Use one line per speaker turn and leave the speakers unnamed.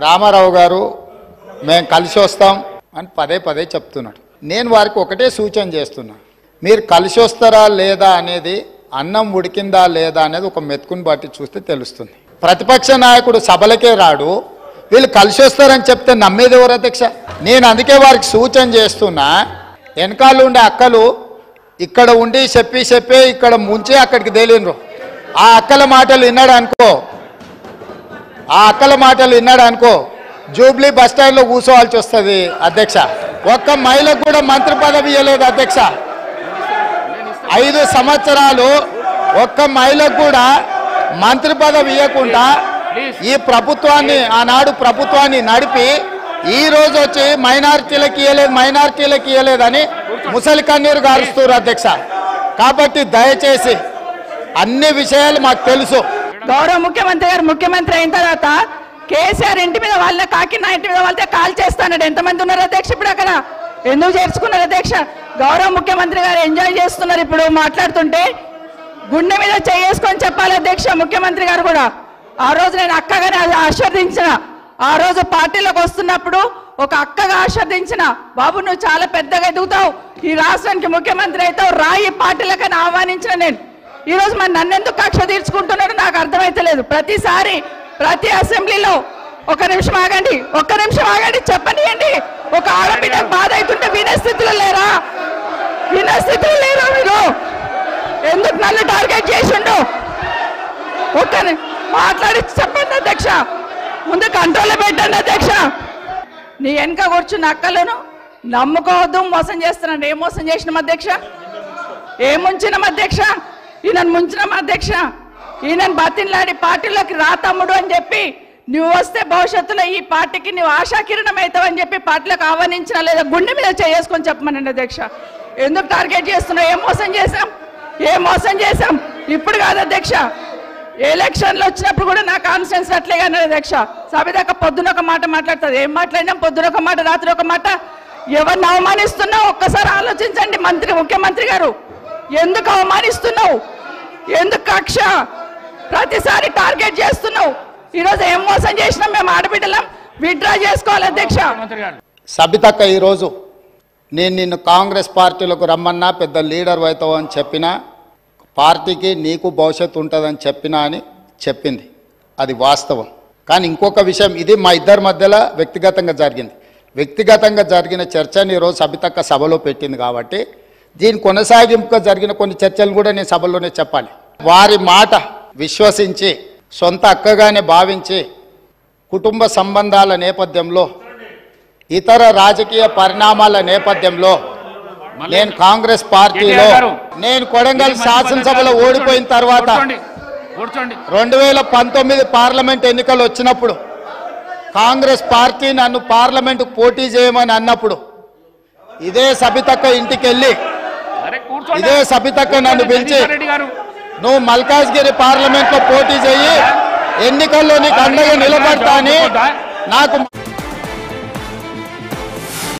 రామారావు గారు మేము కలిసి వస్తాం అని పదే పదే చెప్తున్నాడు. నేను వారికి ఒకటే సూచన చేస్తున్నా, మీరు కలిసి వస్తారా లేదా అనేది, అన్నం ఉడికిందా లేదా అనేది ఒక మెతుకుని బట్టి చూస్తే తెలుస్తుంది. ప్రతిపక్ష నాయకుడు సభలకే రాడు, వీళ్ళు కలిసి వస్తారని చెప్తే నమ్మేది ఎవరు అధ్యక్ష? నేను అందుకే వారికి సూచన చేస్తున్నా, వెనకాల ఉండే అక్కలు ఇక్కడ ఉండి చెప్పి ఇక్కడ ముంచి అక్కడికి తేలినరు. ఆ అక్కల మాటలు విన్నాడు అనుకో జూబ్లీ బస్టాండ్లో కూర్చోవాల్సి వస్తుంది అధ్యక్ష. ఒక్క మహిళకు కూడా మంత్రి పదవి ఇవ్వలేదు అధ్యక్ష. 5 సంవత్సరాలు ఒక్క మహిళకు కూడా మంత్రి పదవి ఇవ్వకుండా ఈ ప్రభుత్వాన్ని, ఆనాడు ప్రభుత్వాన్ని నడిపి ఈ రోజు వచ్చి మైనారిటీలకు ఇవ్వలేదని ముసలి కన్నీరు గారుస్తారు అధ్యక్ష. కాబట్టి దయచేసి అన్ని విషయాలు మాకు తెలుసు.
గౌరవ ముఖ్యమంత్రి గారు ముఖ్యమంత్రి అయిన తర్వాత కేసీఆర్ ఇంటి మీద వాళ్ళ కాకినా ఇంటి మీద వాళ్ళతో కాల్ చేస్తాడు. ఎంతమంది ఉన్నారు అధ్యక్ష? ఇప్పుడు అక్కడ ఎందుకు చేర్చుకున్నారు అధ్యక్ష? గౌరవ ముఖ్యమంత్రి గారు ఎంజాయ్ చేస్తున్నారు. ఇప్పుడు మాట్లాడుతుంటే గుండె మీద చేసుకొని చెప్పాలి అధ్యక్ష. ముఖ్యమంత్రి గారు కూడా ఆ రోజు నేను అక్కగానే ఆశీర్వదించిన, ఆ రోజు పార్టీలోకి వస్తున్నప్పుడు ఒక అక్కగా ఆశీర్వదించిన, బాబు నువ్వు చాలా పెద్దగా ఎదుగుతావు, ఈ రాష్ట్రానికి ముఖ్యమంత్రి అవుతావు, రాయి పార్టీలకని ఆహ్వానించిన నేను. ఈ రోజు మరి నన్నెందుకు కక్ష తీర్చుకుంటున్నాడు నాకు అర్థమైతలేదు. ప్రతిసారి ప్రతి అసెంబ్లీలో ఒక్క నిమిషం ఆగండి చెప్పనియండి. ఒక ఆడబిడ్డ బాధ అవుతుంటే వినే స్థితిలో లేరా మీరు? ఎందుకు నన్ను టార్గెట్ చేసిండు? మాట్లాడి చెప్పండి అధ్యక్ష, ముందు కంట్రోల్లో పెట్టండి అధ్యక్ష. నీ వెనక కూర్చున్న అక్కలను నమ్ముకోవద్దు, మోసం చేస్తున్నాడు. ఏం మోసం చేసినాం అధ్యక్ష? ఏం ముంచినాం అధ్యక్ష? ఈయనను ముంచినాం అధ్యక్ష. ఈయనను బతిన్లాడి పార్టీలోకి రా తమ్ముడు అని చెప్పి, నువ్వు వస్తే భవిష్యత్తులో ఈ పార్టీకి నువ్వు ఆశాకిరణం అవుతావు అని చెప్పి పార్టీలకు ఆహ్వానించిన లేదా గుండె మీద చేసుకొని చెప్పమనండి అధ్యక్ష. ఎందుకు టార్గెట్ చేస్తున్నావు? ఏం మోసం చేశాం? ఇప్పుడు కాదు అధ్యక్ష, ఎలక్షన్లు వచ్చినప్పుడు కూడా నా కాన్ఫిడెన్స్ అట్లేగా అధ్యక్ష. సభదాకా పొద్దున ఒక మాట మాట్లాడుతుంది, ఏం మాట్లాడినాం? పొద్దున ఒక మాట, రాత్రి ఒక మాట. ఎవరిని అవమానిస్తున్నావు ఒక్కసారి ఆలోచించండి ముఖ్యమంత్రి గారు. ఎందుకు అవమానిస్తున్నావు? ఎందుకు కక్ష? ప్రతిసారి టార్గెట్ చేస్తున్నావు. ఈరోజు ఏం మోసం చేసినాం? మేము ఆడబిడ్డలం, విత్డ్రా చేసుకోవాలి అధ్యక్ష.
సబితక్క, ఈరోజు నేను నిన్ను కాంగ్రెస్ పార్టీలకు రమ్మన్నా, పెద్ద లీడర్ అవుతావు అని చెప్పినా, పార్టీకి నీకు భవిష్యత్తు ఉంటుందని చెప్పినా అని చెప్పింది. అది వాస్తవం. కానీ ఇంకొక విషయం, ఇది మా ఇద్దరి మధ్యలో వ్యక్తిగతంగా జరిగిన చర్చని ఈరోజు సబితక్క సభలో పెట్టింది. కాబట్టి దీని కొనసాగింపుగా జరిగిన కొన్ని చర్చలు కూడా నేను సభలోనే చెప్పాలి. వారి మాట విశ్వసించి, సొంత అక్కగానే భావించి, కుటుంబ సంబంధాల నేపథ్యంలో, ఇతర రాజకీయ పరిణామాల నేపథ్యంలో నేను కాంగ్రెస్ పార్టీలో, నేను కొడంగల్ శాసనసభలో ఓడిపోయిన తర్వాత 2019 పార్లమెంట్ ఎన్నికలు వచ్చినప్పుడు కాంగ్రెస్ పార్టీ నన్ను పార్లమెంటుకు పోటీ చేయమని అన్నప్పుడు ఇదే సబితక్క ఇంటికి వెళ్ళి, ఇదే సబితక్క నన్ను పిలిచి, నువ్వు మల్కాజ్గిరి పార్లమెంట్లో పోటీ చేయి, ఎన్నికల్లో నీకు అండగా నిలబడతా అని నాకు